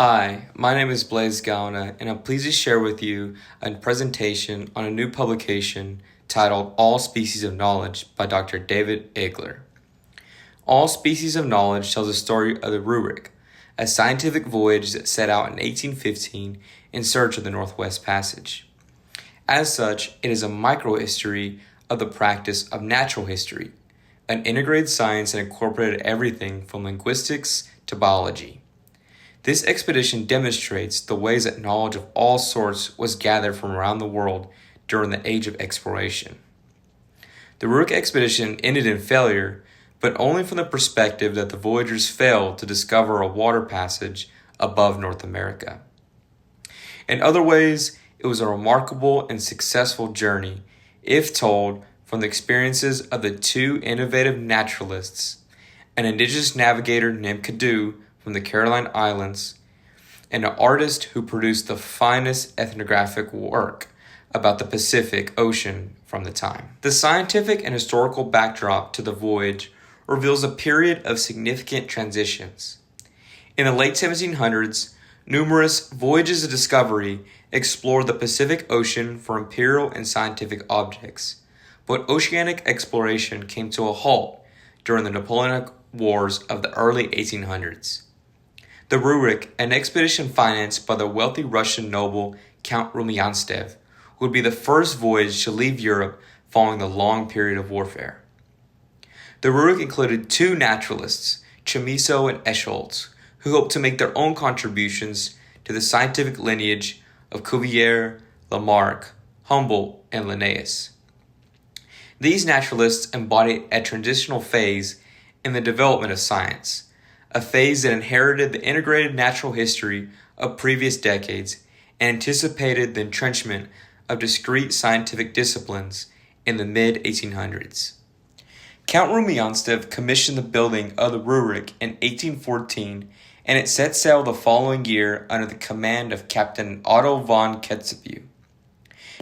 Hi, my name is Gaona, and I'm pleased to share with you a presentation on a new publication titled All Species of Knowledge by Dr. David Igler. All Species of Knowledge tells the story of the Rurik, a scientific voyage that set out in 1815 in search of the Northwest Passage. As such, it is a microhistory of the practice of natural history, an integrated science that incorporated everything from linguistics to biology. This expedition demonstrates the ways that knowledge of all sorts was gathered from around the world during the Age of Exploration. The Rurik expedition ended in failure, but only from the perspective that the voyagers failed to discover a water passage above North America. In other ways, it was a remarkable and successful journey, if told from the experiences of the two innovative naturalists, an indigenous navigator named Cadu from the Caroline Islands, and an artist who produced the finest ethnographic work about the Pacific Ocean from the time. The scientific and historical backdrop to the voyage reveals a period of significant transitions. In the late 1700s, numerous voyages of discovery explored the Pacific Ocean for imperial and scientific objects, but oceanic exploration came to a halt during the Napoleonic Wars of the early 1800s. The Rurik, an expedition financed by the wealthy Russian noble Count Rumyanstev, would be the first voyage to leave Europe following the long period of warfare. The Rurik included two naturalists, Chamisso and Escholtz, who hoped to make their own contributions to the scientific lineage of Cuvier, Lamarck, Humboldt, and Linnaeus. These naturalists embodied a transitional phase in the development of science, a phase that inherited the integrated natural history of previous decades and anticipated the entrenchment of discrete scientific disciplines in the mid-1800s. Count Rumyanstev commissioned the building of the Rurik in 1814, and it set sail the following year under the command of Captain Otto von Kotzebue.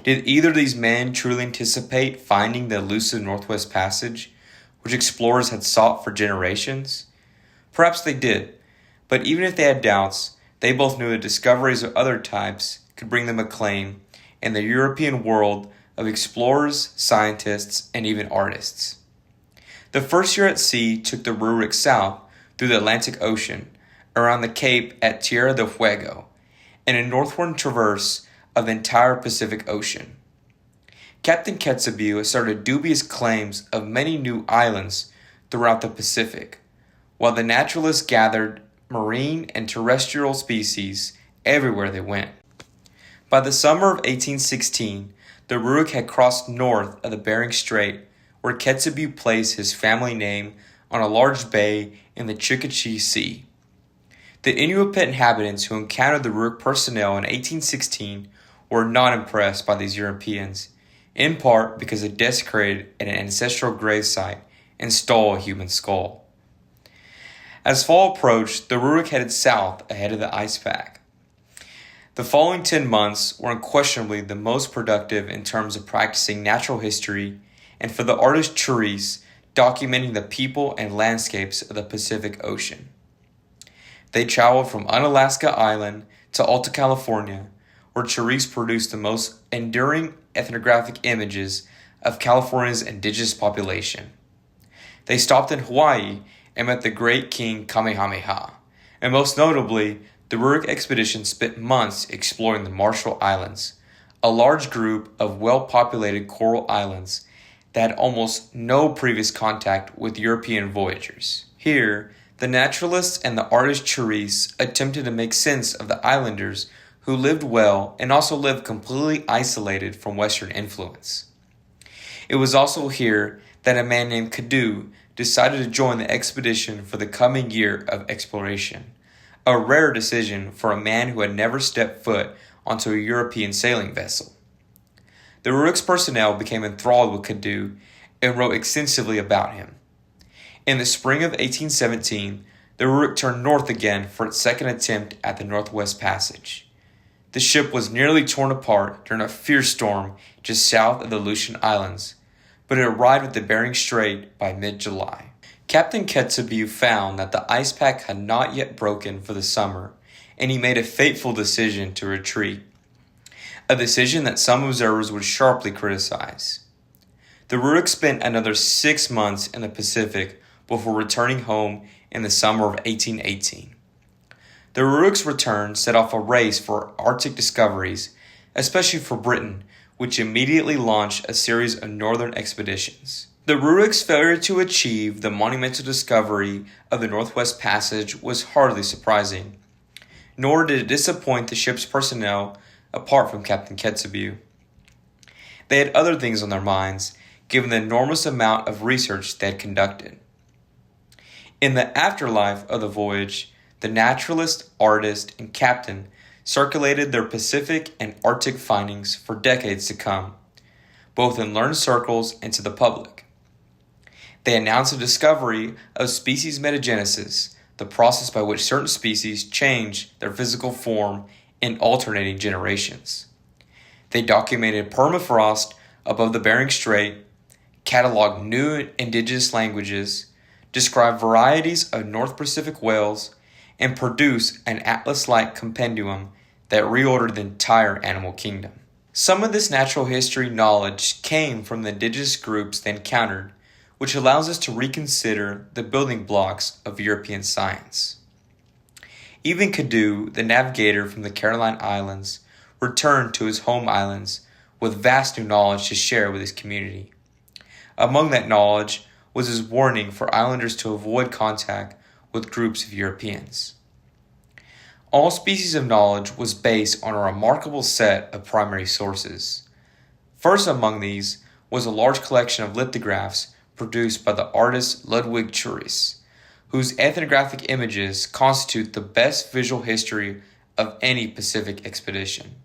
Did either of these men truly anticipate finding the elusive Northwest Passage, which explorers had sought for generations? Perhaps they did, but even if they had doubts, they both knew that discoveries of other types could bring them acclaim in the European world of explorers, scientists, and even artists. The first year at sea took the Rurik south through the Atlantic Ocean, around the Cape at Tierra del Fuego, and a northward traverse of the entire Pacific Ocean. Captain Kotzebue asserted dubious claims of many new islands throughout the Pacific, while the naturalists gathered marine and terrestrial species everywhere they went. By the summer of 1816, the Rurik had crossed north of the Bering Strait, where Kotzebue placed his family name on a large bay in the Chukchi Sea. The Inuit inhabitants who encountered the Rurik personnel in 1816 were not impressed by these Europeans, in part because they desecrated an ancestral gravesite and stole a human skull. As fall approached, the Rurik headed south ahead of the ice pack. The following 10 months were unquestionably the most productive in terms of practicing natural history and for the artist Therese documenting the people and landscapes of the Pacific Ocean. They traveled from Unalaska Island to Alta California, where Therese produced the most enduring ethnographic images of California's indigenous population. They stopped in Hawaii and met the great King Kamehameha, and most notably, the Rurik expedition spent months exploring the Marshall Islands, a large group of well-populated coral islands that had almost no previous contact with European voyagers. Here, the naturalists and the artist Therese attempted to make sense of the islanders who lived well and also lived completely isolated from Western influence. It was also here that a man named Cadu decided to join the expedition for the coming year of exploration, a rare decision for a man who had never stepped foot onto a European sailing vessel. The Rurik's personnel became enthralled with Cadu and wrote extensively about him. In the spring of 1817, the Rurik turned north again for its second attempt at the Northwest Passage. The ship was nearly torn apart during a fierce storm just south of the Aleutian Islands, but it arrived at the Bering Strait by mid-July. Captain Kotzebue found that the ice pack had not yet broken for the summer, and he made a fateful decision to retreat, a decision that some observers would sharply criticize. The Rurik spent another 6 months in the Pacific before returning home in the summer of 1818. The Rurik's return set off a race for Arctic discoveries, especially for Britain, which immediately launched a series of northern expeditions. The Rurik's failure to achieve the monumental discovery of the Northwest Passage was hardly surprising, nor did it disappoint the ship's personnel apart from Captain Kotzebue. They had other things on their minds, given the enormous amount of research they had conducted. In the afterlife of the voyage, the naturalist, artist, and captain circulated their Pacific and Arctic findings for decades to come, both in learned circles and to the public. They announced the discovery of species metagenesis, the process by which certain species change their physical form in alternating generations. They documented permafrost above the Bering Strait, cataloged new indigenous languages, described varieties of North Pacific whales, and produced an atlas-like compendium that reordered the entire animal kingdom. Some of this natural history knowledge came from the indigenous groups they encountered, which allows us to reconsider the building blocks of European science. Even Cadu, the navigator from the Caroline Islands, returned to his home islands with vast new knowledge to share with his community. Among that knowledge was his warning for islanders to avoid contact with groups of Europeans. All species of knowledge was based on a remarkable set of primary sources. First among these was a large collection of lithographs produced by the artist Ludwig Tschurys, whose ethnographic images constitute the best visual history of any Pacific expedition.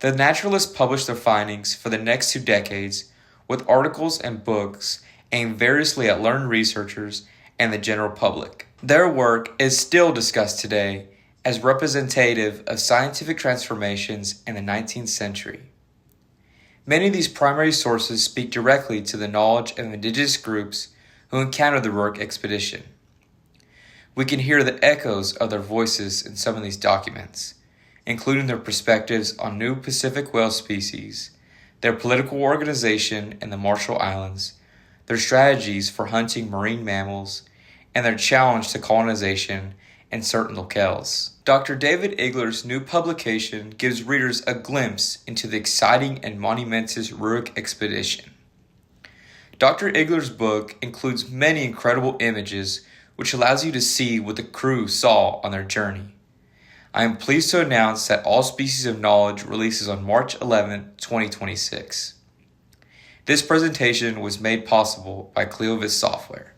The naturalists published their findings for the next 2 decades with articles and books aimed variously at learned researchers and the general public. Their work is still discussed today as representative of scientific transformations in the 19th century. Many of these primary sources speak directly to the knowledge of indigenous groups who encountered the Rurik expedition. We can hear the echoes of their voices in some of these documents, including their perspectives on new Pacific whale species, their political organization in the Marshall Islands, their strategies for hunting marine mammals, and their challenge to colonization in certain locales. Dr. David Igler's new publication gives readers a glimpse into the exciting and monumentous Rurik expedition. Dr. Igler's book includes many incredible images which allows you to see what the crew saw on their journey. I am pleased to announce that All Species of Knowledge releases on March 11, 2026. This presentation was made possible by ClioVis software.